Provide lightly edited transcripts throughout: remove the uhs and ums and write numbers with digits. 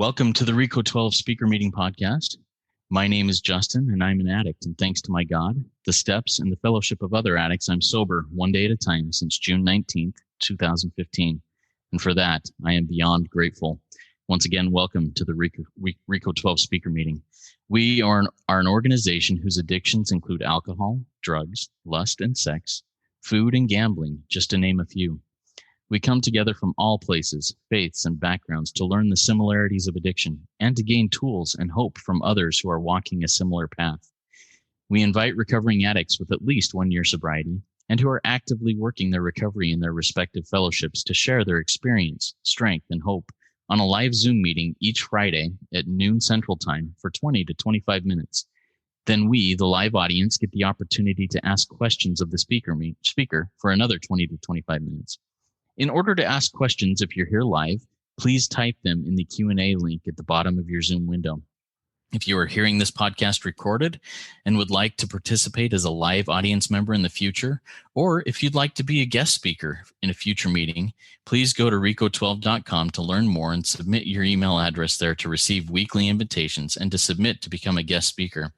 Welcome to the RECO12 Speaker Meeting Podcast. My name is Justin, and I'm an addict, and thanks to my God, the steps, and the fellowship of other addicts, I'm sober one day at a time since June 19th, 2015. And for that, I am beyond grateful. Once again, welcome to the RECO12 Speaker Meeting. We are an organization whose addictions include alcohol, drugs, lust and sex, food and gambling, just to name a few. We come together from all places, faiths, and backgrounds to learn the similarities of addiction and to gain tools and hope from others who are walking a similar path. We invite recovering addicts with at least 1 year sobriety and who are actively working their recovery in their respective fellowships to share their experience, strength, and hope on a live Zoom meeting each Friday at noon Central Time for 20 to 25 minutes. Then we, the live audience, get the opportunity to ask questions of the speaker for another 20 to 25 minutes. In order to ask questions if you're here live, please type them in the Q&A link at the bottom of your Zoom window. If you are hearing this podcast recorded and would like to participate as a live audience member in the future, or if you'd like to be a guest speaker in a future meeting, please go to RECO12.com to learn more and submit your email address there to receive weekly invitations and to submit to become a guest speaker.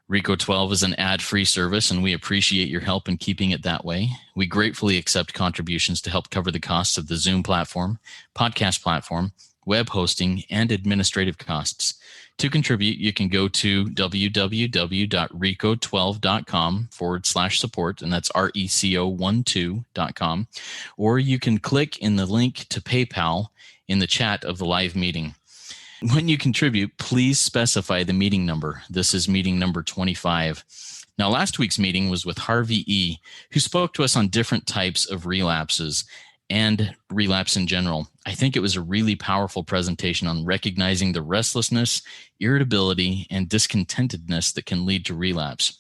RECO12 is an ad-free service, and we appreciate your help in keeping it that way. We gratefully accept contributions to help cover the costs of the Zoom platform, podcast platform, web hosting, and administrative costs. To contribute, you can go to www.reco12.com/support, and that's RECO12.com, or you can click in the link to PayPal in the chat of the live meeting. When you contribute, please specify the meeting number. This is meeting number 25. Now, last week's meeting was with Harvey E., who spoke to us on different types of relapses and relapse in general. I think it was a really powerful presentation on recognizing the restlessness, irritability, and discontentedness that can lead to relapse.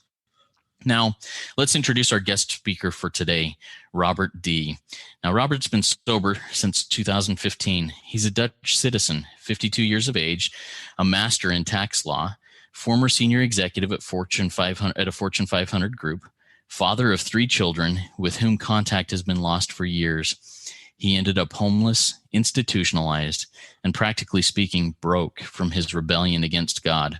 Now, let's introduce our guest speaker for today, Robert D. Now, Robert's been sober since 2015. He's a Dutch citizen, 52 years of age, a master in tax law, former senior executive at a Fortune 500 group, father of 3 children with whom contact has been lost for years. He ended up homeless, institutionalized, and practically speaking, broke from his rebellion against God.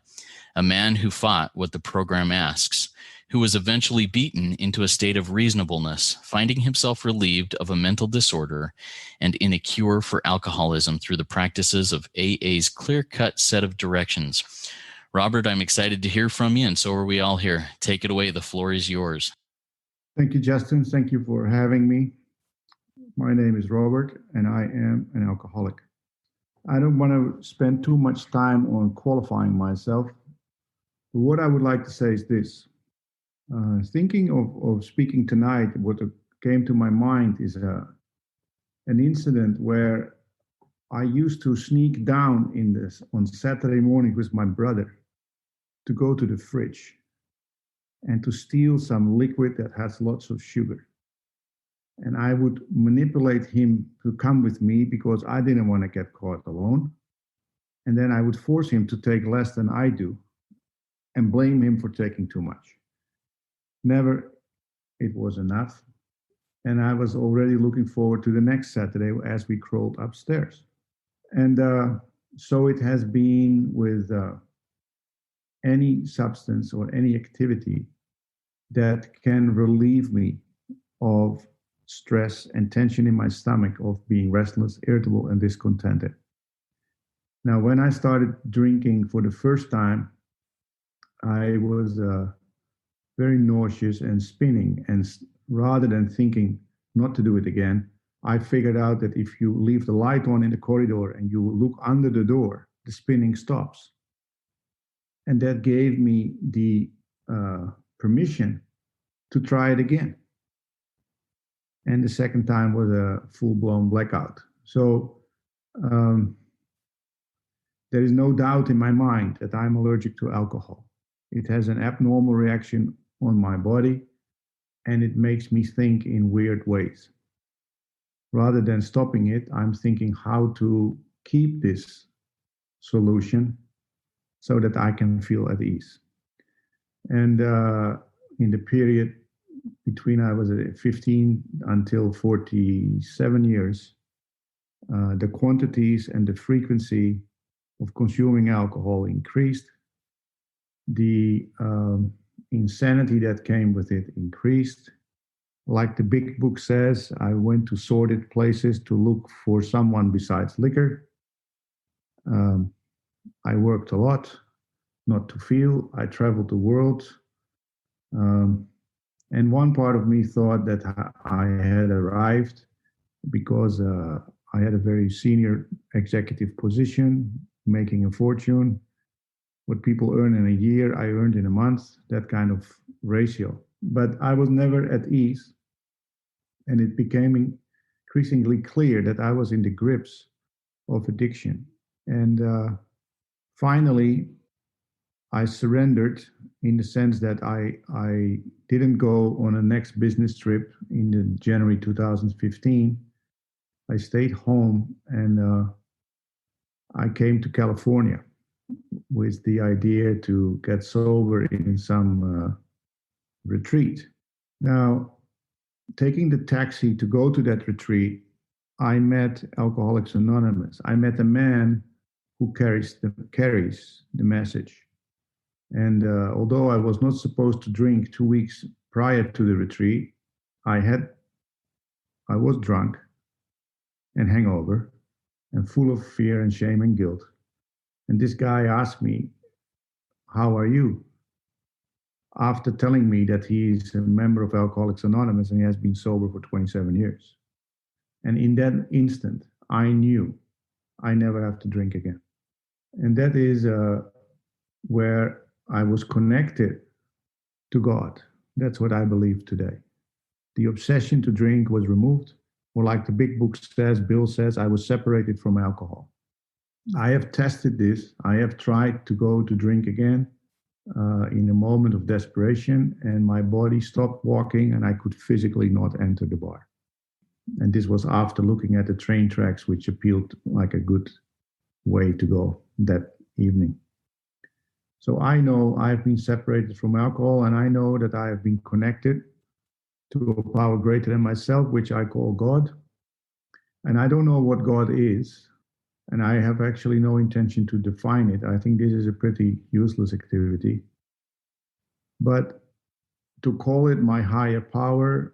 A man who fought what the program asks, who was eventually beaten into a state of reasonableness, finding himself relieved of a mental disorder and in a cure for alcoholism through the practices of AA's clear-cut set of directions. Robert, I'm excited to hear from you, and so are we all here. Take it away. The floor is yours. Thank you, Justin. Thank you for having me. My name is Robert, and I am an alcoholic. I don't want to spend too much time on qualifying myself. But what I would like to say is this. Thinking of speaking tonight, what came to my mind is an incident where I used to sneak down on Saturday morning with my brother to go to the fridge and to steal some liquid that has lots of sugar. And I would manipulate him to come with me because I didn't want to get caught alone. And then I would force him to take less than I do and blame him for taking too much. Never, it was enough. And I was already looking forward to the next Saturday as we crawled upstairs. And so it has been with any substance or any activity that can relieve me of stress and tension in my stomach, of being restless, irritable, and discontented. Now, when I started drinking for the first time, I was very nauseous and spinning. And rather than thinking not to do it again, I figured out that if you leave the light on in the corridor and you look under the door, the spinning stops. And that gave me the permission to try it again. And the second time was a full-blown blackout. So there is no doubt in my mind that I'm allergic to alcohol. It has an abnormal reaction on my body, and it makes me think in weird ways. Rather than stopping it, I'm thinking how to keep this solution so that I can feel at ease. And in the period between I was 15 until 47 years, the quantities and the frequency of consuming alcohol increased. The insanity that came with it increased. Like the big book says, I went to sordid places to look for someone besides liquor. I worked a lot, not to feel. I traveled the world. And one part of me thought that I had arrived because I had a very senior executive position, making a fortune. What people earn in a year, I earned in a month, that kind of ratio. But I was never at ease. And it became increasingly clear that I was in the grips of addiction. And finally, I surrendered in the sense that I didn't go on a next business trip in the January 2015. I stayed home and I came to California with the idea to get sober in some retreat. Now, taking the taxi to go to that retreat, I met Alcoholics Anonymous. I met a man who carries the message. And although I was not supposed to drink 2 weeks prior to the retreat, I was drunk and hangover and full of fear and shame and guilt. And this guy asked me, "How are you?" After telling me that he's a member of Alcoholics Anonymous and he has been sober for 27 years. And in that instant, I knew I never have to drink again. And that is where I was connected to God. That's what I believe today. The obsession to drink was removed, or like the big book says, Bill says, I was separated from alcohol. I have tested this. I have tried to go to drink again in a moment of desperation, and my body stopped working and I could physically not enter the bar. And this was after looking at the train tracks, which appealed like a good way to go that evening. So I know I've been separated from alcohol, and I know that I have been connected to a power greater than myself, which I call God. And I don't know what God is, and I have actually no intention to define it. I think this is a pretty useless activity. But to call it my higher power,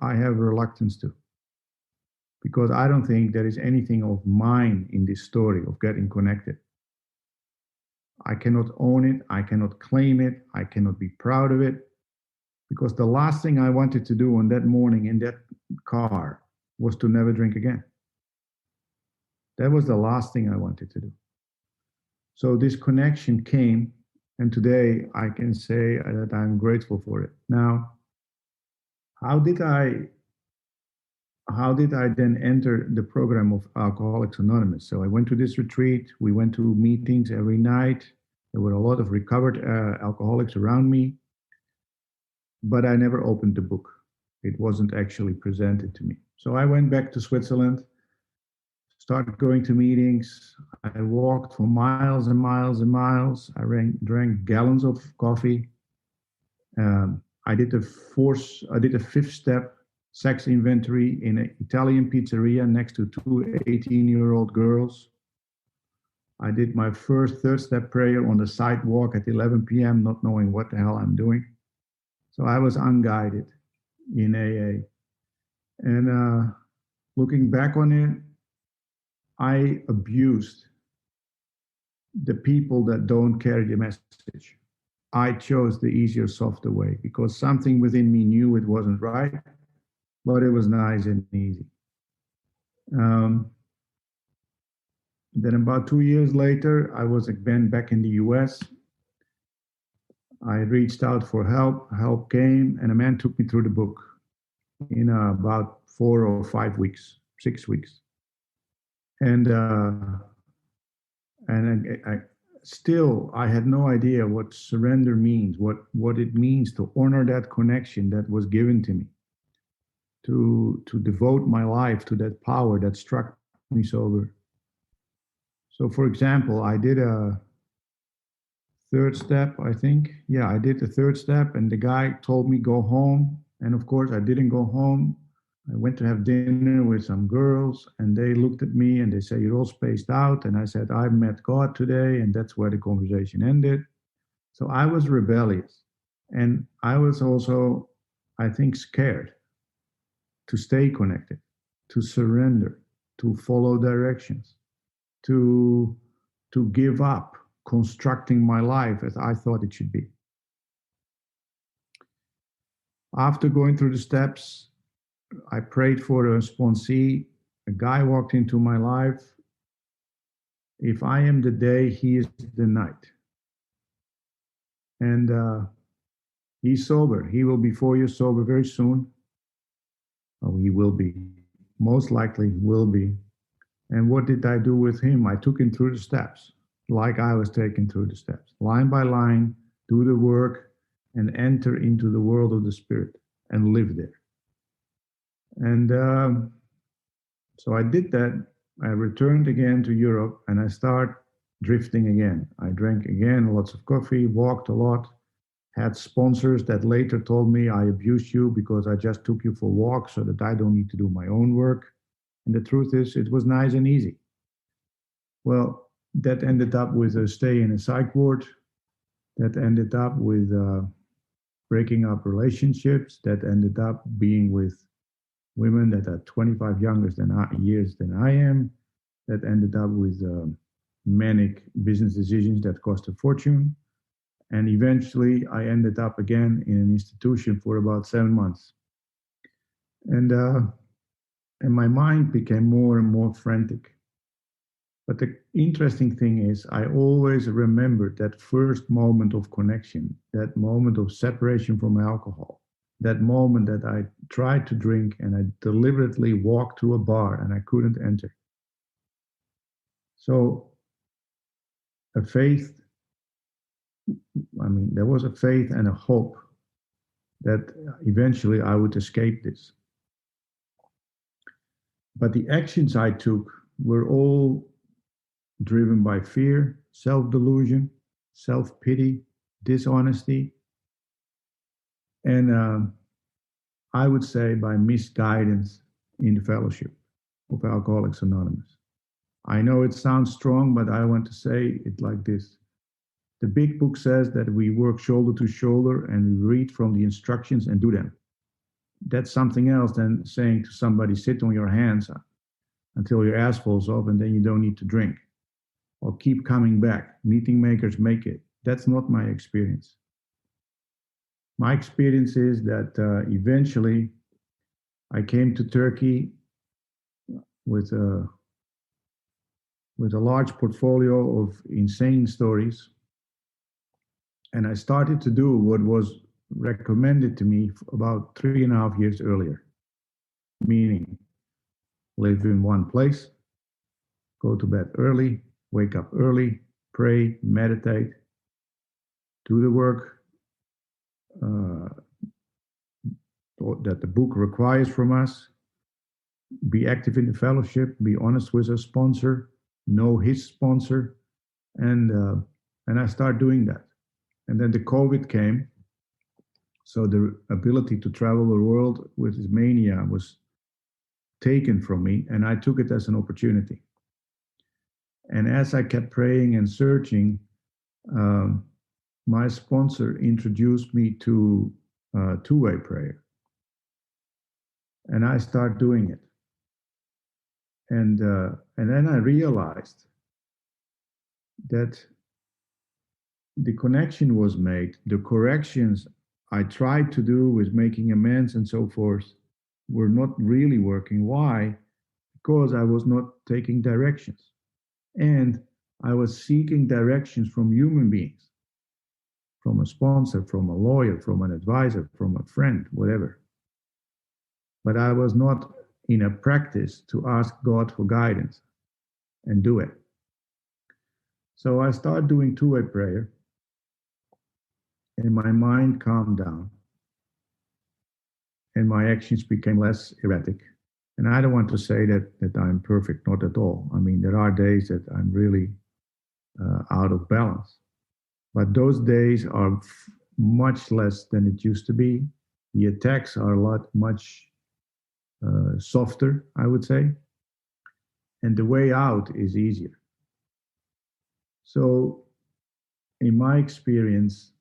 I have reluctance to. Because I don't think there is anything of mine in this story of getting connected. I cannot own it. I cannot claim it. I cannot be proud of it. Because the last thing I wanted to do on that morning in that car was to never drink again. That was the last thing I wanted to do. So this connection came, and today I can say that I'm grateful for it. Now, how did I then enter the program of Alcoholics Anonymous? So I went to this retreat. We went to meetings every night. There were a lot of recovered alcoholics around me, but I never opened the book. It wasn't actually presented to me. So I went back to Switzerland, started going to meetings. I walked for miles and miles and miles. I drank gallons of coffee. I did a fifth step sex inventory in an Italian pizzeria next to two 18-year-old girls. I did my first third step prayer on the sidewalk at 11 p.m., not knowing what the hell I'm doing. So I was unguided in AA. And looking back on it, I abused the people that don't carry the message. I chose the easier, softer way because something within me knew it wasn't right, but it was nice and easy. Then about 2 years later, I was again back in the US. I reached out for help. Help came, and a man took me through the book in about 4 or 5 weeks, 6 weeks. And I had no idea what surrender means, what it means to honor that connection that was given to me, to devote my life to that power that struck me sober. So, for example, I did a third step, I think. Yeah, I did the third step, and the guy told me go home. And of course, I didn't go home. I went to have dinner with some girls, and they looked at me and they said, "You're all spaced out." And I said, "I met God today," and that's where the conversation ended. So I was rebellious. And I was also, I think, scared to stay connected, to surrender, to follow directions, to, to give up constructing my life as I thought it should be. After going through the steps, I prayed for a sponsee. A guy walked into my life. If I am the day, he is the night. And he's sober. He will be 4 years sober very soon. Oh, he will be. Most likely will be. And what did I do with him? I took him through the steps, like I was taken through the steps, line by line, do the work, and enter into the world of the Spirit and live there. And so I did that. I returned again to Europe and I started drifting again. I drank again lots of coffee, walked a lot, had sponsors that later told me I abused you because I just took you for walks so that I don't need to do my own work. And the truth is, it was nice and easy. Well, that ended up with a stay in a psych ward. That ended up with breaking up relationships. That ended up being with women that are 25 years than I am. That ended up with manic business decisions that cost a fortune. And eventually I ended up again in an institution for about 7 months. And my mind became more and more frantic. But the interesting thing is, I always remembered that first moment of connection, that moment of separation from alcohol, that moment that I tried to drink and I deliberately walked to a bar and I couldn't enter. So a faith, there was a faith and a hope that eventually I would escape this. But the actions I took were all driven by fear, self-delusion, self-pity, dishonesty, and I would say by misguidance in the fellowship of Alcoholics Anonymous. I know it sounds strong, but I want to say it like this. The big book says that we work shoulder to shoulder and we read from the instructions and do them. That's something else than saying to somebody, sit on your hands until your ass falls off and then you don't need to drink. Or keep coming back. Meeting makers make it. That's not my experience. My experience is that eventually I came to Turkey with a large portfolio of insane stories. And I started to do what was recommended to me about 3.5 years earlier. Meaning, live in one place, go to bed early, wake up early, pray, meditate, do the work that the book requires from us, be active in the fellowship, be honest with a sponsor, know his sponsor, and I started doing that. And then the COVID came, so the ability to travel the world with this mania was taken from me, and I took it as an opportunity. And as I kept praying and searching, my sponsor introduced me to two-way prayer. And I started doing it. And then I realized that the connection was made, the corrections I tried to do with making amends and so forth were not really working. Why? Because I was not taking directions. And I was seeking directions from human beings, from a sponsor, from a lawyer, from an advisor, from a friend, whatever. But I was not in a practice to ask God for guidance and do it. So I started doing two-way prayer, and my mind calmed down, and my actions became less erratic. And I don't want to say that I'm perfect, not at all. There are days that I'm really out of balance. But those days are much less than it used to be. The attacks are much softer, I would say, and the way out is easier. So, in my experience,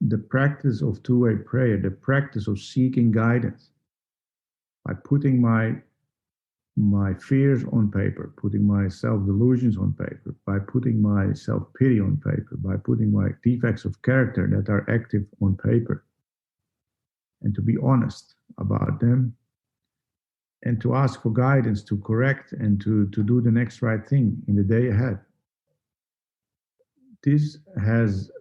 the practice of two-way prayer, the practice of seeking guidance by putting my fears on paper, putting my self-delusions on paper, by putting my self-pity on paper, by putting my defects of character that are active on paper, and to be honest about them, and to ask for guidance to correct and to do the next right thing in the day ahead. This has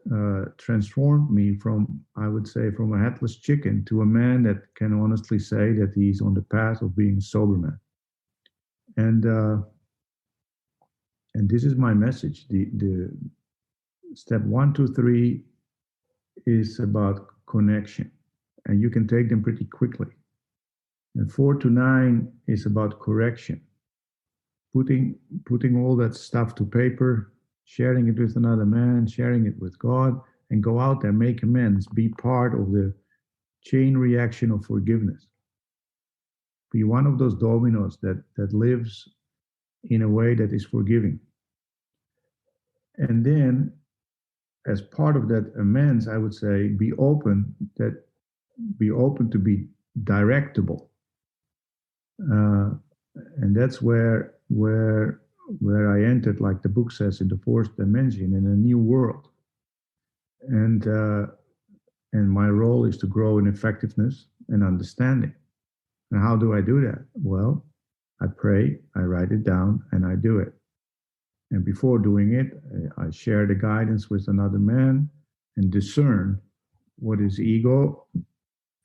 transformed me from, I would say, from a headless chicken to a man that can honestly say that he's on the path of being a sober man. And this is my message. The step 1, 2, 3 is about connection, and you can take them pretty quickly. And 4 to 9 is about correction, putting all that stuff to paper, sharing it with another man, sharing it with God, and go out there, make amends, be part of the chain reaction of forgiveness. Be one of those dominoes that lives in a way that is forgiving. And then, as part of that amends, I would say, be open to be directable. And that's where I entered, like the book says, in the fourth dimension, in a new world. And my role is to grow in effectiveness and understanding. And how do I do that? Well, I pray, I write it down, and I do it. And before doing it, I share the guidance with another man and discern what is ego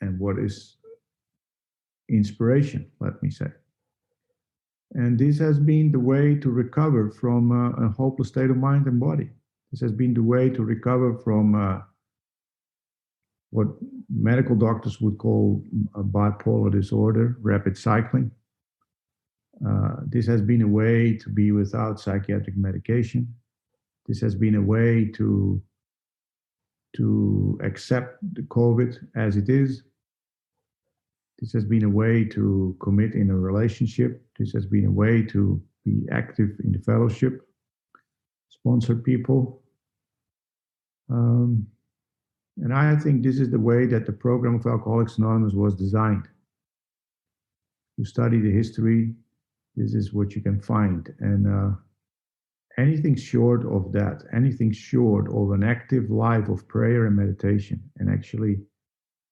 and what is inspiration, let me say. And this has been the way to recover from a hopeless state of mind and body. This has been the way to recover from what medical doctors would call a bipolar disorder, rapid cycling. This has been a way to be without psychiatric medication. This has been a way to accept the COVID as it is. This has been a way to commit in a relationship. This has been a way to be active in the fellowship, sponsor people. And I think this is the way that the program of Alcoholics Anonymous was designed. You study the history, this is what you can find. And anything short of that, anything short of an active life of prayer and meditation and actually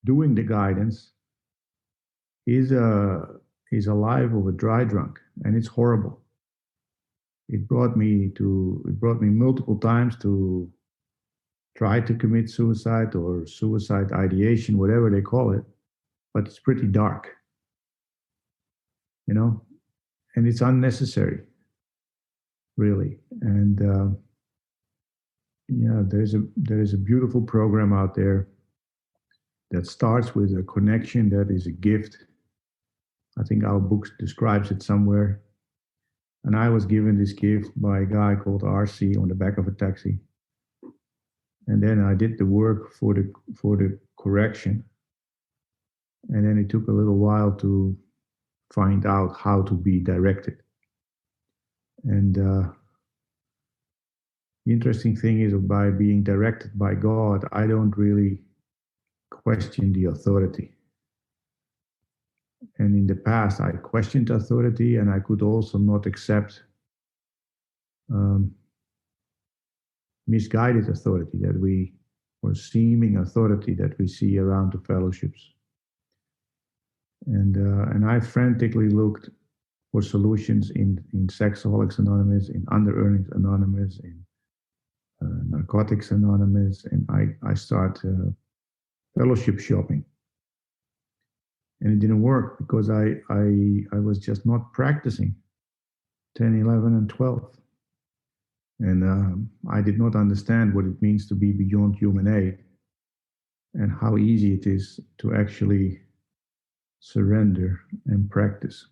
doing the guidance is a life of a dry drunk, and it's horrible. It brought me multiple times to try to commit suicide or suicide ideation, whatever they call it, but it's pretty dark, and it's unnecessary, really. And there is a beautiful program out there that starts with a connection that is a gift. I think our book describes it somewhere. And I was given this gift by a guy called RC on the back of a taxi. And then I did the work for the correction. And then it took a little while to find out how to be directed. And the interesting thing is, by being directed by God, I don't really question the authority. And in the past, I questioned authority, and I could also not accept misguided authority or seeming authority that we see around the fellowships. And I frantically looked for solutions in Sexaholics Anonymous, in Under-Earnings Anonymous, in Narcotics Anonymous, and I started fellowship shopping. And it didn't work because I was just not practicing 10, 11, and 12. And I did not understand what it means to be beyond human aid and how easy it is to actually surrender and practice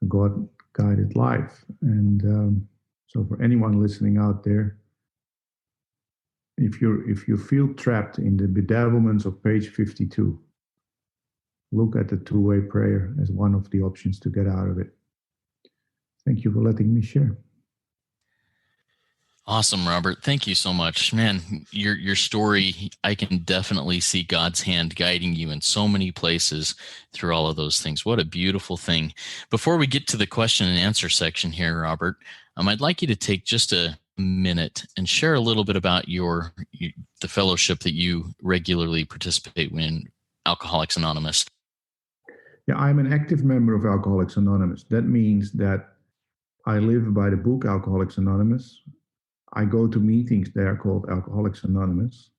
a God-guided life. And so for anyone listening out there, if you feel trapped in the bedevilments of page 52, look at the two-way prayer as one of the options to get out of it. Thank you for letting me share. Awesome, Robert. Thank you so much. Man, your story, I can definitely see God's hand guiding you in so many places through all of those things. What a beautiful thing. Before we get to the question and answer section here, Robert, I'd like you to take just a minute and share a little bit about the fellowship that you regularly participate in, Alcoholics Anonymous. Yeah, I'm an active member of Alcoholics Anonymous. That means that I live by the book Alcoholics Anonymous. I go to meetings there called Alcoholics Anonymous.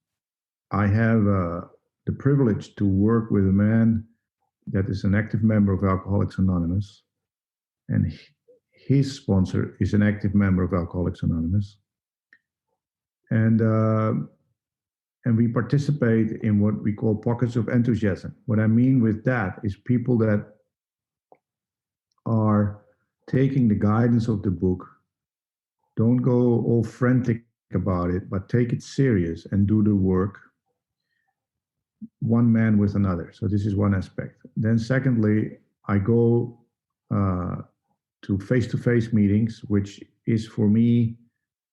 I have the privilege to work with a man that is an active member of Alcoholics Anonymous, and his sponsor is an active member of Alcoholics Anonymous. And we participate in what we call pockets of enthusiasm. What I mean with that is people that are taking the guidance of the book, don't go all frantic about it, but take it serious and do the work, one man with another. So this is one aspect. Then secondly, I go to face-to-face meetings, which is for me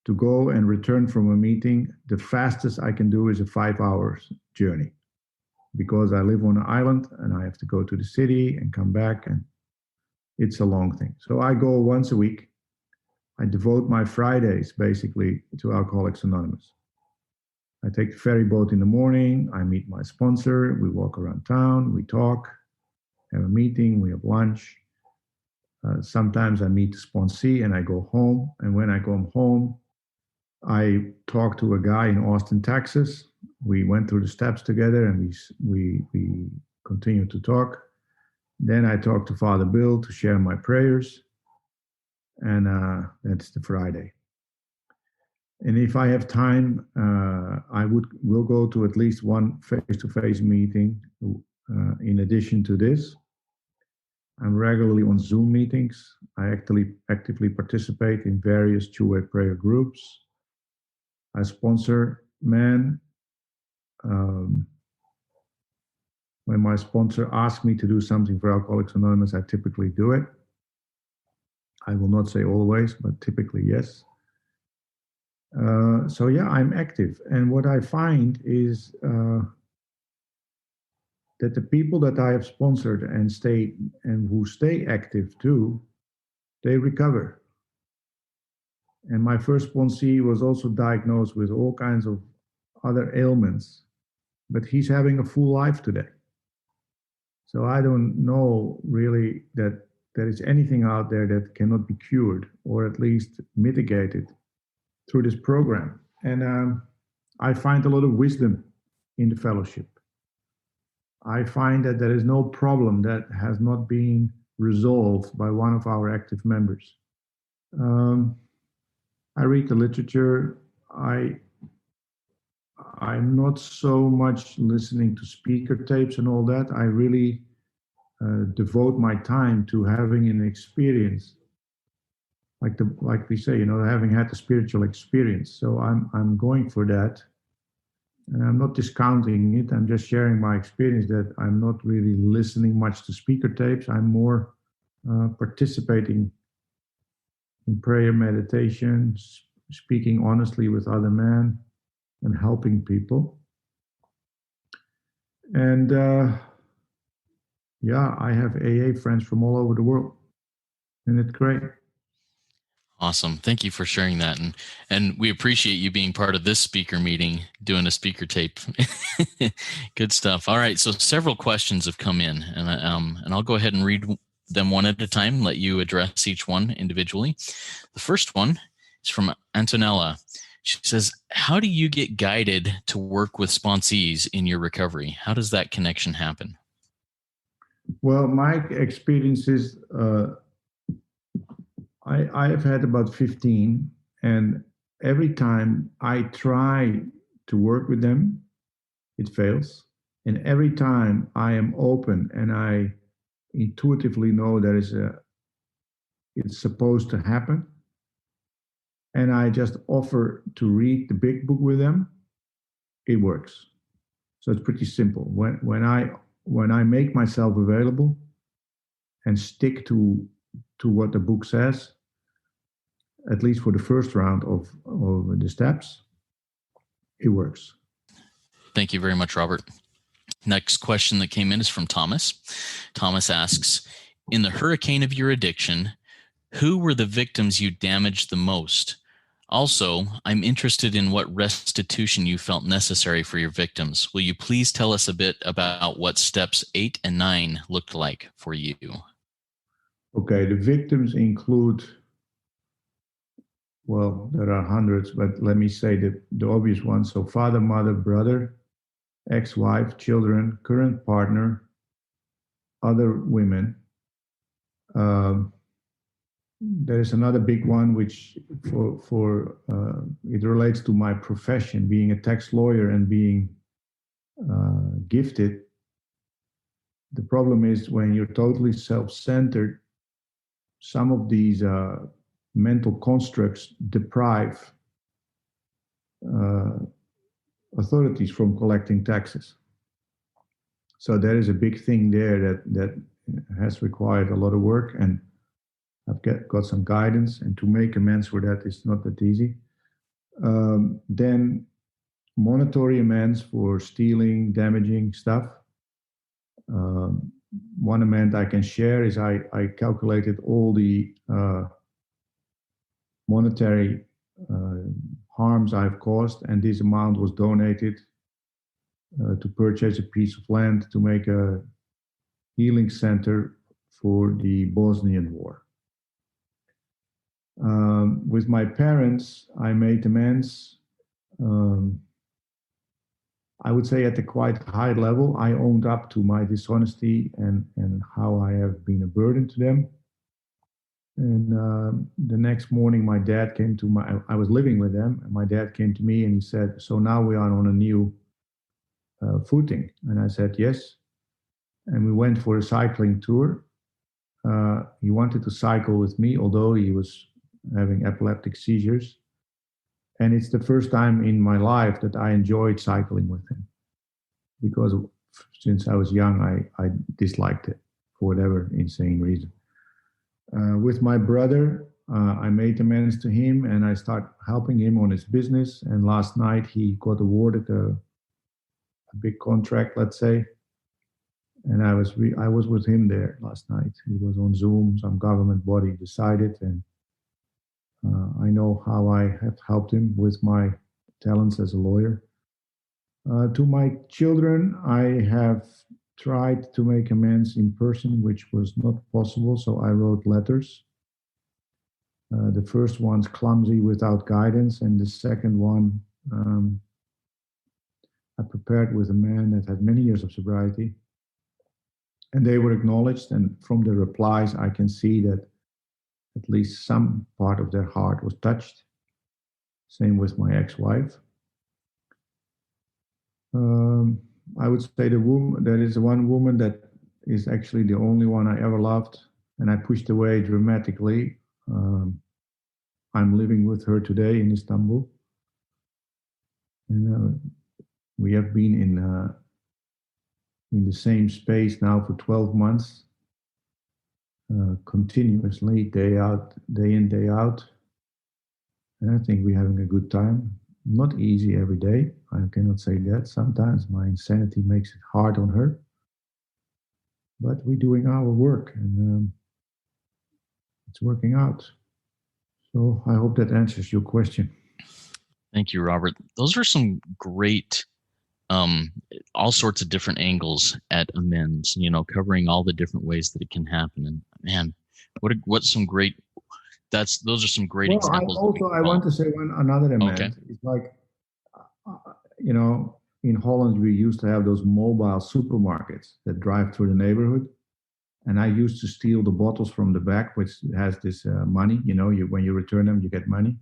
to go and return from a meeting. The fastest I can do is a 5 hours journey, because I live on an island and I have to go to the city and come back, and it's a long thing. So I go once a week. I devote my Fridays basically to Alcoholics Anonymous. I take the ferry boat in the morning. I meet my sponsor. We walk around town. We talk, have a meeting. We have lunch. Sometimes I meet the sponsee and I go home. And when I come home, I talk to a guy in Austin, Texas. We went through the steps together and we continue to talk. Then I talk to Father Bill to share my prayers. And that's the Friday. And if I have time, will go to at least one face-to-face meeting. In addition to this, I'm regularly on Zoom meetings. I actively participate in various two-way prayer groups. I sponsor men. When my sponsor asks me to do something for Alcoholics Anonymous, I typically do it. I will not say always, but typically yes. So yeah, I'm active. And what I find is that the people that I have sponsored and who stay active too, they recover. And my first sponsee was also diagnosed with all kinds of other ailments, but he's having a full life today. So I don't know really that there is anything out there that cannot be cured or at least mitigated through this program. And I find a lot of wisdom in the fellowship. I find that there is no problem that has not been resolved by one of our active members. I read the literature. I'm not so much listening to speaker tapes and all that. I really devote my time to having an experience, like we say, having had the spiritual experience. So I'm going for that, and I'm not discounting it. I'm just sharing my experience that I'm not really listening much to speaker tapes. I'm more participating in prayer, meditation, speaking honestly with other men, and helping people. And yeah, I have AA friends from all over the world, and it's great. Awesome. Thank you for sharing that. And we appreciate you being part of this speaker meeting, doing a speaker tape. Good stuff. All right. So several questions have come in, and I'll go ahead and read them one at a time, let you address each one individually. The first one is from Antonella. She says, how do you get guided to work with sponsees in your recovery? How does that connection happen? Well, my experience is I have had about 15, and every time I try to work with them, it fails. And every time I am open and I intuitively know it's supposed to happen, and I just offer to read the big book with them, it works. So it's pretty simple. When I when I make myself available and stick to what the book says, at least for the first round of the steps, it works. Thank you very much, Robert. Next question that came in is from Thomas. Thomas asks, in the hurricane of your addiction, who were the victims you damaged the most? Also, I'm interested in what restitution you felt necessary for your victims. Will you please tell us a bit about what steps 8 and 9 looked like for you? Okay, the victims include, well, there are hundreds, but let me say the obvious ones. So father, mother, brother, ex-wife, children, current partner, other women. There's another big one which for it relates to my profession, being a tax lawyer and being gifted. The problem is when you're totally self-centered, some of these mental constructs deprive authorities from collecting taxes. So there is a big thing there that has required a lot of work, and I've got some guidance, and to make amends for that is not that easy. Then monetary amends for stealing, damaging stuff. One amend I can share is I calculated all the monetary harms I've caused, and this amount was donated to purchase a piece of land to make a healing center for the Bosnian War. With my parents, I made amends. I would say at a quite high level. I owned up to my dishonesty and how I have been a burden to them. And the next morning, my dad came to I was living with them, and my dad came to me and he said, so now we are on a new footing. And I said, yes. And we went for a cycling tour. He wanted to cycle with me, although he was having epileptic seizures. And it's the first time in my life that I enjoyed cycling with him, because since I was young, I disliked it for whatever insane reason. With my brother, I made amends to him and I started helping him on his business. And last night he got awarded a big contract, let's say. And I was with him there last night. It was on Zoom, some government body decided, and I know how I have helped him with my talents as a lawyer. To my children, I have tried to make amends in person, which was not possible, so I wrote letters. The first one's clumsy without guidance, and the second one I prepared with a man that had many years of sobriety. And they were acknowledged, and from the replies, I can see that at least some part of their heart was touched. Same with my ex-wife. I would say there is one woman that is actually the only one I ever loved, and I pushed away dramatically. I'm living with her today in Istanbul. And we have been in the same space now for 12 months, continuously, day in, day out. And I think we're having a good time. Not easy every day, I cannot say that. Sometimes my insanity makes it hard on her. But we're doing our work, and it's working out. So I hope that answers your question. Thank you, Robert. Those are some great all sorts of different angles at amends, covering all the different ways that it can happen. And man, what's some great, those are some great examples. I want to say another amend. Okay. It's like, in Holland, we used to have those mobile supermarkets that drive through the neighborhood. And I used to steal the bottles from the back, which has this money, when you return them, you get money.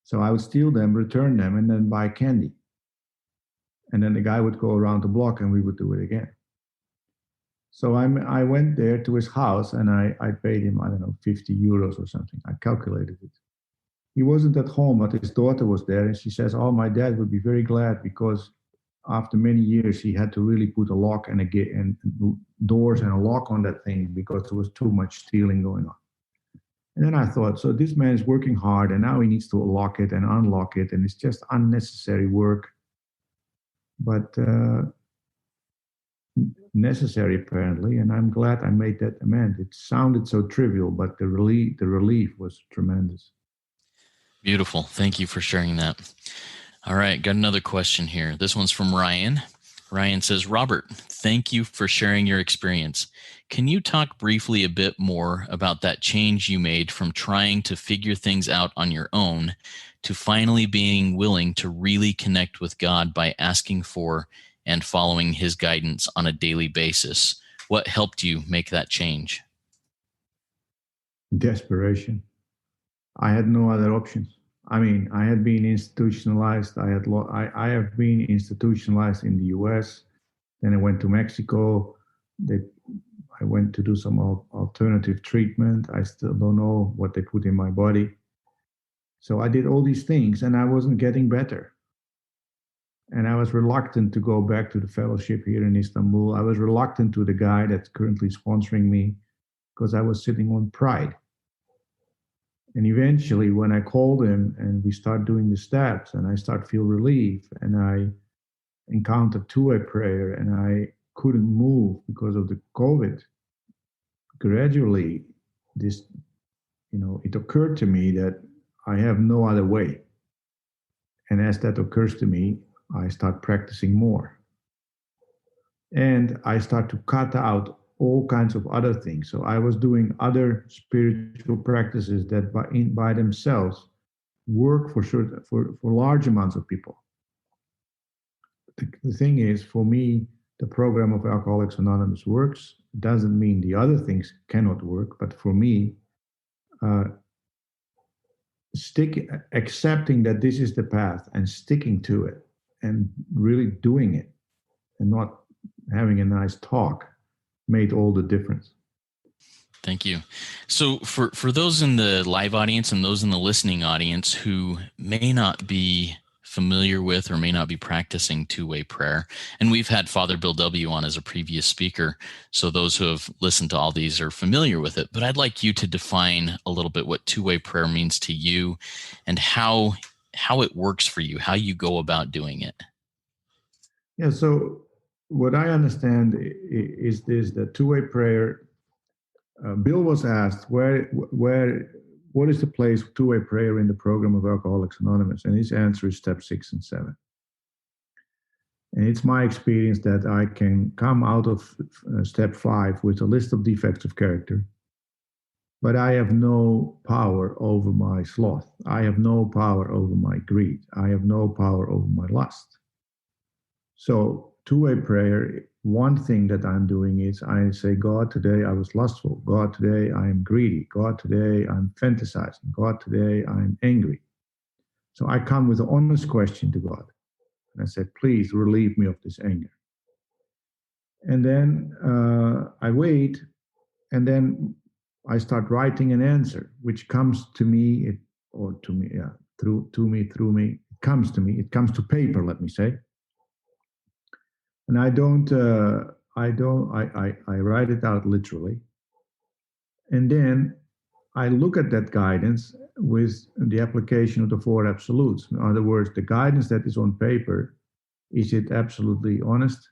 So I would steal them, return them, and then buy candy. And then the guy would go around the block and we would do it again. So I went there to his house and I paid him, 50 euros or something. I calculated it. He wasn't at home, but his daughter was there. And she says, oh, my dad would be very glad because after many years, he had to really put a lock and a gate and doors and a lock on that thing because there was too much stealing going on. And then I thought, so this man is working hard and now he needs to lock it and unlock it. And it's just unnecessary work, but necessary apparently. And I'm glad I made that amend. It sounded so trivial, but the relief was tremendous. Beautiful. Thank you for sharing that. All right, got another question here. This one's from Ryan. Ryan says, Robert, thank you for sharing your experience. Can you talk briefly a bit more about that change you made from trying to figure things out on your own to finally being willing to really connect with God by asking for and following his guidance on a daily basis? What helped you make that change? Desperation. I had no other options. I mean, I had been institutionalized. I have been institutionalized in the U.S. Then I went to Mexico. I went to do some alternative treatment. I still don't know what they put in my body. So I did all these things, and I wasn't getting better. And I was reluctant to go back to the fellowship here in Istanbul. I was reluctant to the guy that's currently sponsoring me because I was sitting on pride. And eventually, when I called him and we start doing the steps and I start feel relief and I encountered two-way prayer and I couldn't move because of the COVID, gradually this, it occurred to me that I have no other way. And as that occurs to me, I start practicing more. And I start to cut out all kinds of other things. So I was doing other spiritual practices that by themselves work for large amounts of people. The thing is, for me, the program of Alcoholics Anonymous works. It doesn't mean the other things cannot work, but for me, accepting that this is the path and sticking to it and really doing it and not having a nice talk made all the difference. Thank you. So for those in the live audience and those in the listening audience who may not be familiar with or may not be practicing two-way prayer, and we've had Father Bill W. on as a previous speaker, so those who have listened to all these are familiar with it, but I'd like you to define a little bit what two-way prayer means to you and how it works for you, how you go about doing it. Yeah, so what I understand is this, that two-way prayer, Bill was asked what is the place of two-way prayer in the program of Alcoholics Anonymous? And his answer is step 6 and 7. And it's my experience that I can come out of step 5 with a list of defects of character, but I have no power over my sloth. I have no power over my greed. I have no power over my lust. So two-way prayer, one thing that I'm doing is I say, God, today I was lustful. God, today I am greedy. God, today I'm fantasizing. God, today I'm angry. So I come with an honest question to God. And I say, please relieve me of this anger. And then I wait, and then I start writing an answer, which comes to me, through me. It comes to me. It comes to paper, let me say. And I write it out literally. And then I look at that guidance with the application of the 4 absolutes. In other words, the guidance that is on paper, is it absolutely honest,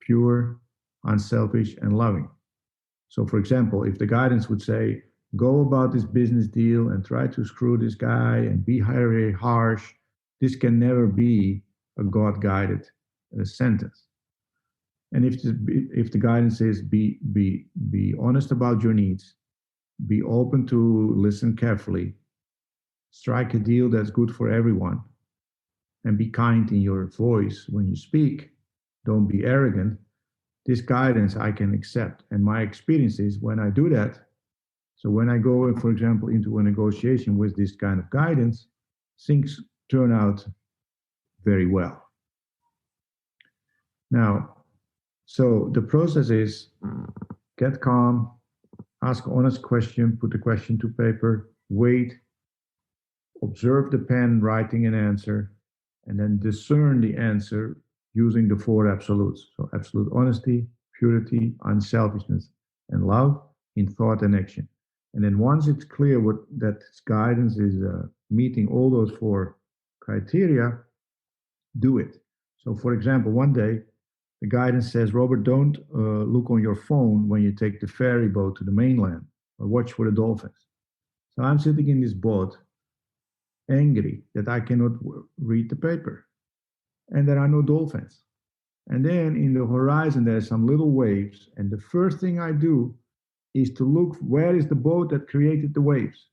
pure, unselfish, and loving? So for example, if the guidance would say, go about this business deal and try to screw this guy and be very harsh, this can never be a God-guided sentence. And if the guidance is be honest about your needs, be open to listen carefully, strike a deal that's good for everyone, and be kind in your voice when you speak, don't be arrogant, this guidance I can accept. And my experience is when I do that, so when I go, for example, into a negotiation with this kind of guidance, things turn out very well. Now, so the process is get calm, ask honest question, put the question to paper, wait, observe the pen writing an answer, and then discern the answer using the four absolutes. So absolute honesty, purity, unselfishness, and love in thought and action. And then once it's clear that guidance is meeting all those four criteria, do it. So for example, one day the guidance says, Robert, don't look on your phone when you take the ferry boat to the mainland, or watch for the dolphins. So I'm sitting in this boat, angry that I cannot read the paper and there are no dolphins. And then in the horizon, there's some little waves. And the first thing I do is to look, where is the boat that created the waves?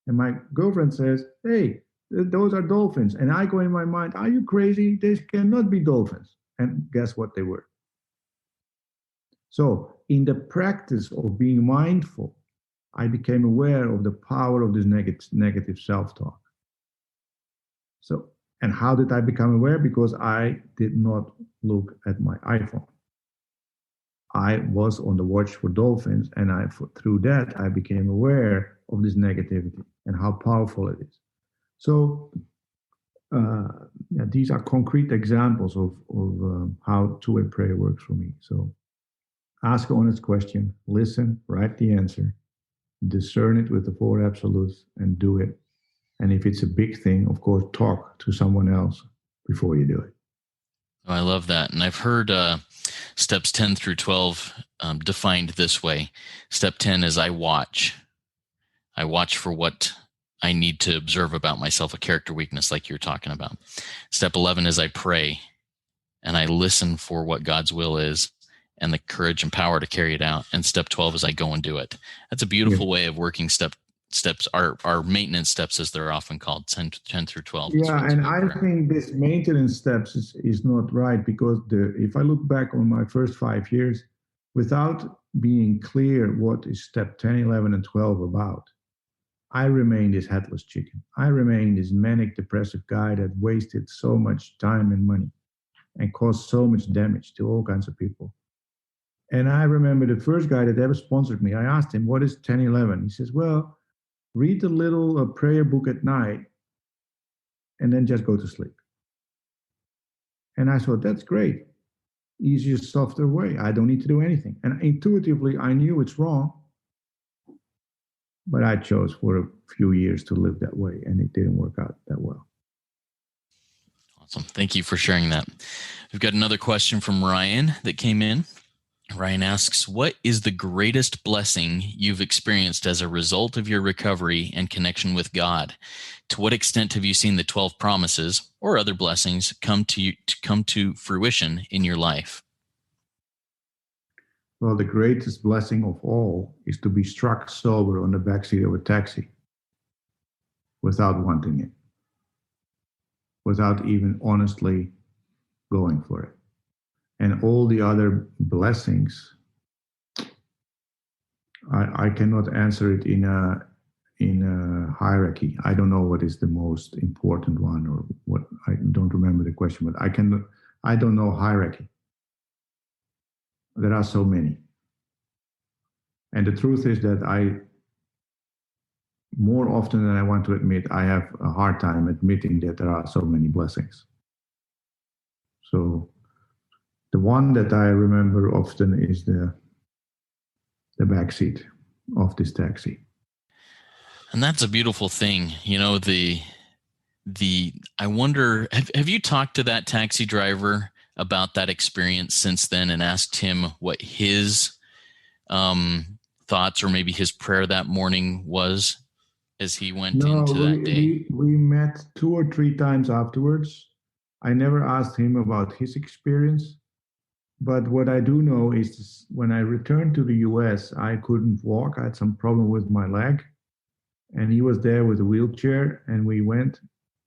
And my girlfriend says, hey, those are dolphins. And I go in my mind, are you crazy? These cannot be dolphins. And guess what they were? So in the practice of being mindful, I became aware of the power of this negative self-talk. So, and how did I become aware? Because I did not look at my iPhone. I was on the watch for dolphins, and through that, I became aware of this negativity and how powerful it is. So, these are concrete examples of how two-way prayer works for me. So, ask an honest question, listen, write the answer, discern it with the four absolutes, and do it. And if it's a big thing, of course, talk to someone else before you do it. Oh, I love that. And I've heard steps 10 through 12 defined this way. Step 10 is I watch. I watch for what I need to observe about myself, a character weakness like you're talking about. Step 11 is I pray, and I listen for what God's will is and the courage and power to carry it out. And step 12 is I go and do it. That's a beautiful way of working steps, our maintenance steps, as they're often called, 10 through 12. Yeah, and I think this maintenance steps is not right, because if I look back on my first 5 years, without being clear what is step 10, 11, and 12 about, I remained this headless chicken. I remained this manic depressive guy that wasted so much time and money and caused so much damage to all kinds of people. And I remember the first guy that ever sponsored me, I asked him, what is 10, 11? He says, well, read the little prayer book at night and then just go to sleep. And I thought, that's great. Easier, softer way. I don't need to do anything. And intuitively, I knew it's wrong, but I chose for a few years to live that way, and it didn't work out that well. Awesome. Thank you for sharing that. We've got another question from Ryan that came in. Ryan asks, what is the greatest blessing you've experienced as a result of your recovery and connection with God? To what extent have you seen the 12 promises or other blessings come to fruition in your life? Well, the greatest blessing of all is to be struck sober on the backseat of a taxi without wanting it, without even honestly going for it. And all the other blessings, I cannot answer it in a hierarchy. I don't know what is the most important one, or what. I don't remember the question, but I don't know hierarchy. There are so many. And the truth is that more often than I want to admit, I have a hard time admitting that there are so many blessings. So the one that I remember often is the backseat of this taxi. And that's a beautiful thing. You know, I wonder, have you talked to that taxi driver about that experience since then and asked him what his thoughts or maybe his prayer that morning was as he went into that day? We met 2 or 3 times afterwards. I never asked him about his experience. But what I do know is when I returned to the US, I couldn't walk. I had some problem with my leg. And he was there with a wheelchair, and we went,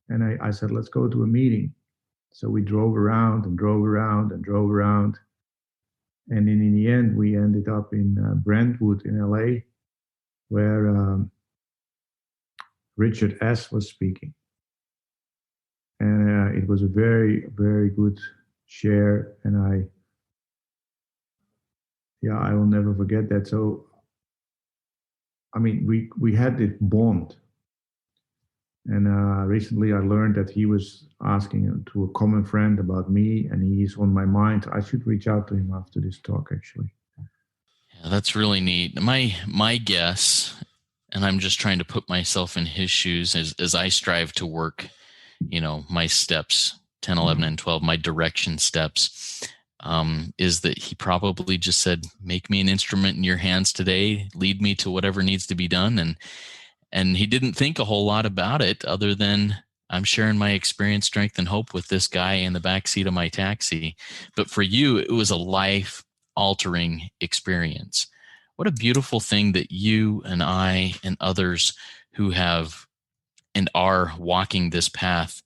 and I said, let's go to a meeting. So we drove around and drove around and drove around. And then in the end, we ended up in Brentwood in LA, where Richard S. was speaking. And it was a very, very good share. And I will never forget that. So, I mean, we had this bond. And recently I learned that he was asking to a common friend about me, and he's on my mind. I should reach out to him after this talk, actually. Yeah, that's really neat. My guess, and I'm just trying to put myself in his shoes as I strive to work, my steps, 10, 11, and 12, my direction steps, is that he probably just said, make me an instrument in your hands today, lead me to whatever needs to be done. And he didn't think a whole lot about it other than, I'm sharing my experience, strength, and hope with this guy in the backseat of my taxi. But for you, it was a life altering experience. What a beautiful thing that you and I and others who have and are walking this path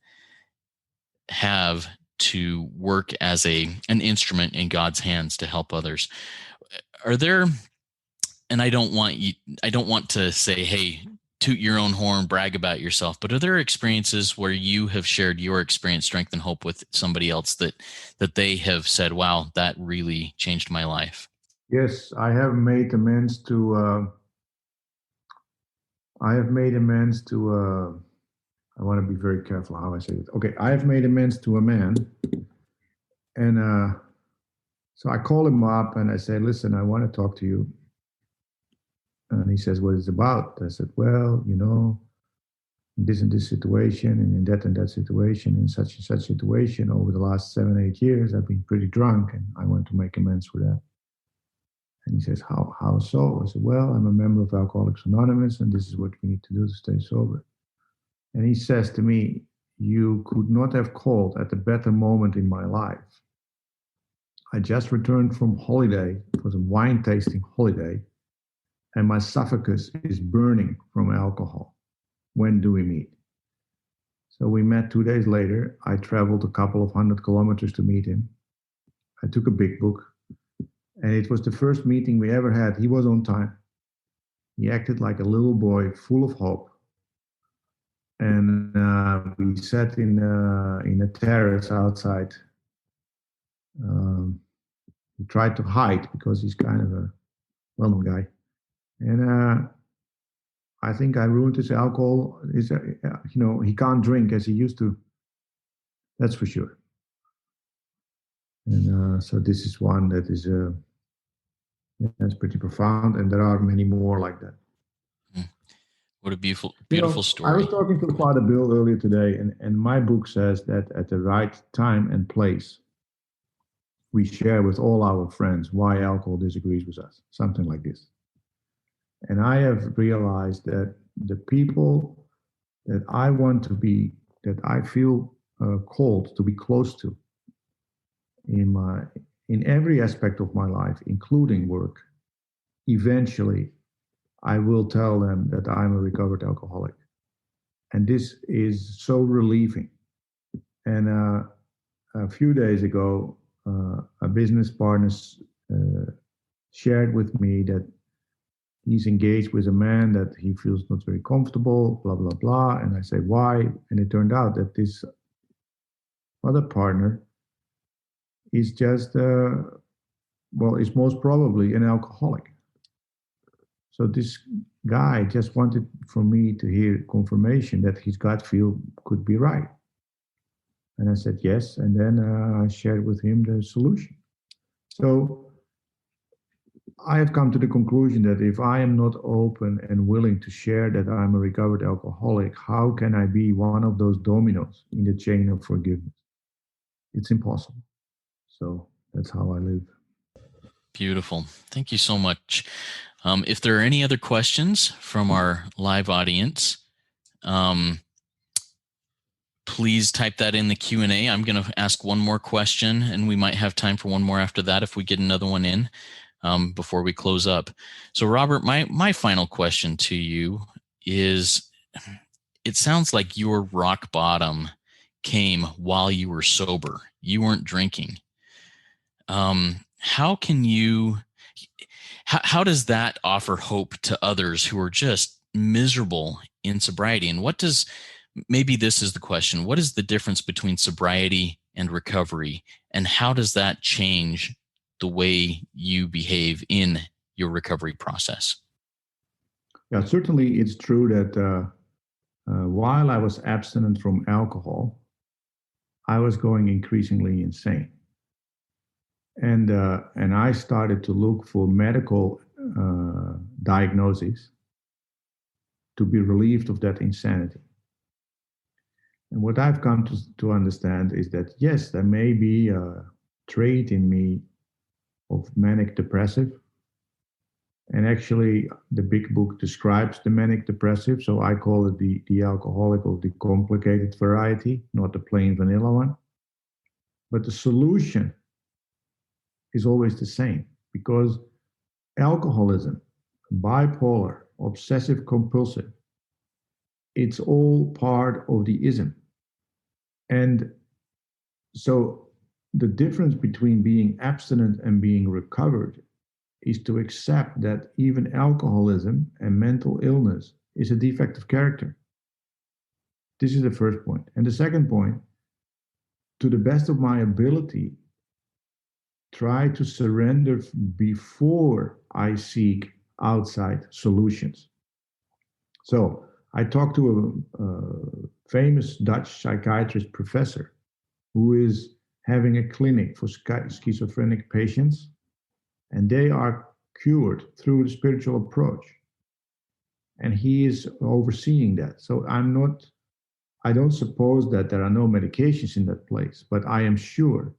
have to work as an instrument in God's hands to help others. Are there, and I don't want to say, hey, toot your own horn, brag about yourself, but are there experiences where you have shared your experience, strength, and hope with somebody else that they have said, wow, that really changed my life? Yes, I have made amends to. I have made amends to. I want to be very careful how I say it. Okay, I have made amends to a man, and so I call him up and I say, "Listen, I want to talk to you." And he says, "What is it about?" I said, "Well, this and this situation, and that situation, in such and such situation, over the last 7, 8 years, I've been pretty drunk, and I want to make amends for that." And he says, "How so?" I said, "Well, I'm a member of Alcoholics Anonymous, and this is what we need to do to stay sober." And he says to me, "You could not have called at a better moment in my life. I just returned from holiday. It was a wine tasting holiday, and my esophagus is burning from alcohol. When do we meet?" So we met 2 days later. I traveled a couple of 100 kilometers to meet him. I took a big book, and it was the first meeting we ever had. He was on time. He acted like a little boy, full of hope. And we sat in a terrace outside. He tried to hide because he's kind of a well-known guy. And I think I ruined his alcohol. He can't drink as he used to. That's for sure. And so this is one that is that's pretty profound, and there are many more like that. What a beautiful story. I was talking to Father Bill earlier today, and my book says that at the right time and place, we share with all our friends why alcohol disagrees with us, something like this. And I have realized that the people that I want to be, that I feel called to be close to in every aspect of my life, including work, eventually I will tell them that I'm a recovered alcoholic. And this is so relieving. And a few days ago, a business partner shared with me that he's engaged with a man that he feels not very comfortable, blah, blah, blah. And I say, why? And it turned out that this other partner is just, is most probably an alcoholic. So this guy just wanted from me to hear confirmation that his gut feel could be right. And I said, yes. And then I shared with him the solution. So I have come to the conclusion that if I am not open and willing to share that I'm a recovered alcoholic, how can I be one of those dominoes in the chain of forgiveness? It's impossible. So that's how I live. Beautiful. Thank you so much. If there are any other questions from our live audience, please type that in the Q&A. I'm going to ask one more question, and we might have time for one more after that if we get another one in before we close up. So, Robert, my final question to you is, it sounds like your rock bottom came while you were sober. You weren't drinking. How does that offer hope to others who are just miserable in sobriety? And maybe this is the question, what is the difference between sobriety and recovery? And how does that change the way you behave in your recovery process? Yeah, certainly it's true that while I was abstinent from alcohol, I was going increasingly insane. And I started to look for medical diagnoses to be relieved of that insanity. And what I've come to understand is that, yes, there may be a trait in me of manic depressive. And actually, the big book describes the manic depressive. So I call it the alcoholic or the complicated variety, not the plain vanilla one. But the solution is always the same, because alcoholism, bipolar, obsessive compulsive, it's all part of the ism. And so the difference between being abstinent and being recovered is to accept that even alcoholism and mental illness is a defect of character. This is the first point. And the second point, to the best of my ability, try to surrender before I seek outside solutions. So I talked to a famous Dutch psychiatrist professor who is having a clinic for schizophrenic patients, and they are cured through the spiritual approach. And he is overseeing that. So I don't suppose that there are no medications in that place, but I am sure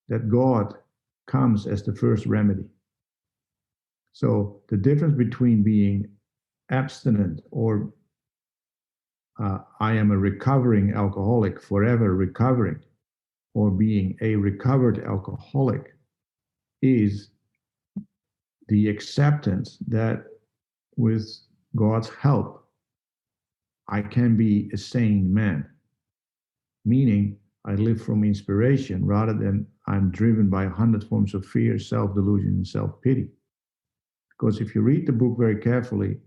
that God comes as the first remedy. So the difference between being abstinent or I am a recovering alcoholic, forever recovering, or being a recovered alcoholic is the acceptance that with God's help, I can be a sane man, meaning I live from inspiration rather than I'm driven by 100 forms of fear, self-delusion, and self-pity. Because if you read the book very carefully,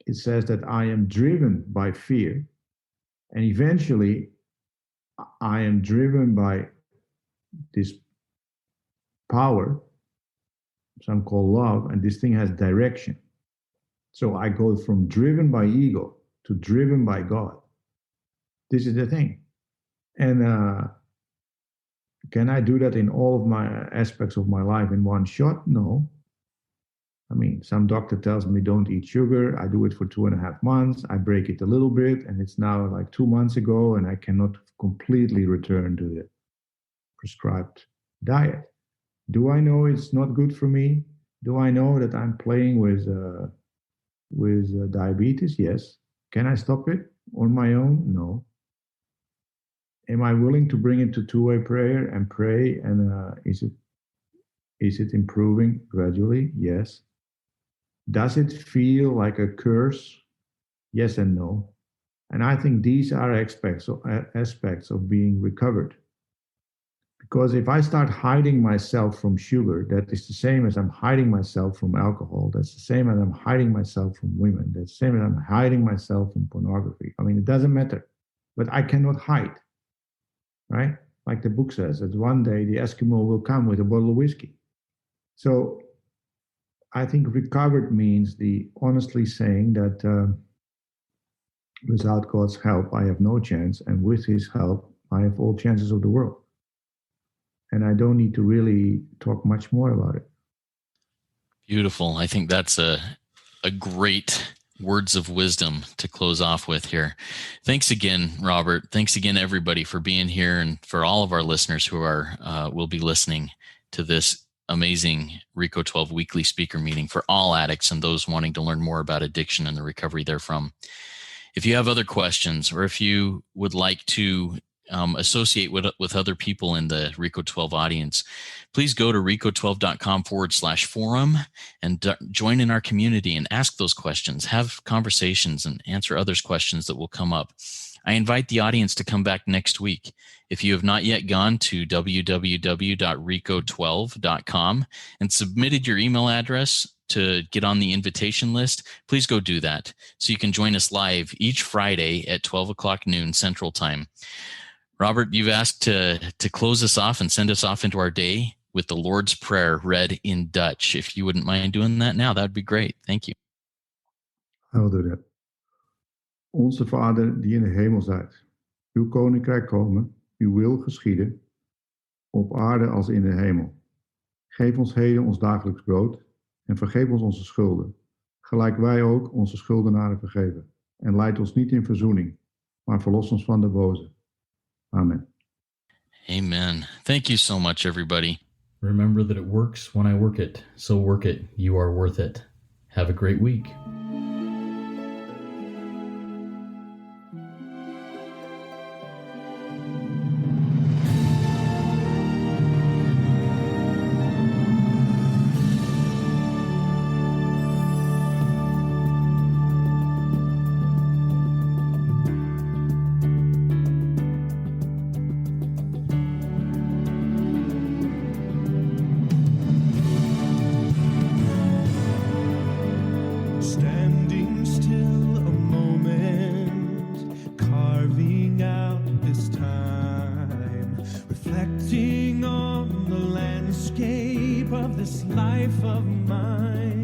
it says that I am driven by fear, and eventually I am driven by this power, some call love, and this thing has direction. So I go from driven by ego to driven by God. This is the thing. And can I do that in all of my aspects of my life in one shot? No. I mean, some doctor tells me don't eat sugar. I do it for 2.5 months. I break it a little bit, and it's now like 2 months ago, and I cannot completely return to the prescribed diet. Do I know it's not good for me? Do I know that I'm playing with diabetes? Yes. Can I stop it on my own? No. Am I willing to bring it to two-way prayer and pray? And is it improving gradually? Yes. Does it feel like a curse? Yes and no. And I think these are aspects of being recovered. Because if I start hiding myself from sugar, that is the same as I'm hiding myself from alcohol. That's the same as I'm hiding myself from women. That's the same as I'm hiding myself from pornography. I mean, it doesn't matter. But I cannot hide, right? Like the book says, that one day the Eskimo will come with a bottle of whiskey. So I think recovered means the honestly saying that without God's help, I have no chance. And with his help, I have all chances of the world. And I don't need to really talk much more about it. Beautiful. I think that's a great words of wisdom to close off with here. Thanks again, Robert. Thanks again, everybody, for being here, and for all of our listeners who will be listening to this amazing RECO12 weekly speaker meeting for all addicts and those wanting to learn more about addiction and the recovery therefrom. If you have other questions, or if you would like to associate with other people in the RECO12 audience, please go to RECO12.com/forum and join in our community and ask those questions, have conversations, and answer others' questions that will come up. I invite the audience to come back next week. If you have not yet gone to www.RECO12.com and submitted your email address to get on the invitation list, please go do that so you can join us live each Friday at 12 o'clock noon Central Time. Robert, you've asked to close us off and send us off into our day with the Lord's Prayer read in Dutch. If you wouldn't mind doing that now, that would be great. Thank you. I will do that. Onze Vader die in de hemel zijt. Uw koninkrijk komen, uw wil geschieden, op aarde als in de hemel. Geef ons heden ons dagelijks brood en vergeef ons onze schulden, gelijk wij ook onze schuldenaren vergeven. En leid ons niet in verzoening, maar verlos ons van de boze. Amen. Amen. Thank you so much, everybody. Remember that it works when I work it, so work it. You are worth it. Have a great week. Standing still a moment, carving out this time, reflecting on the landscape of this life of mine.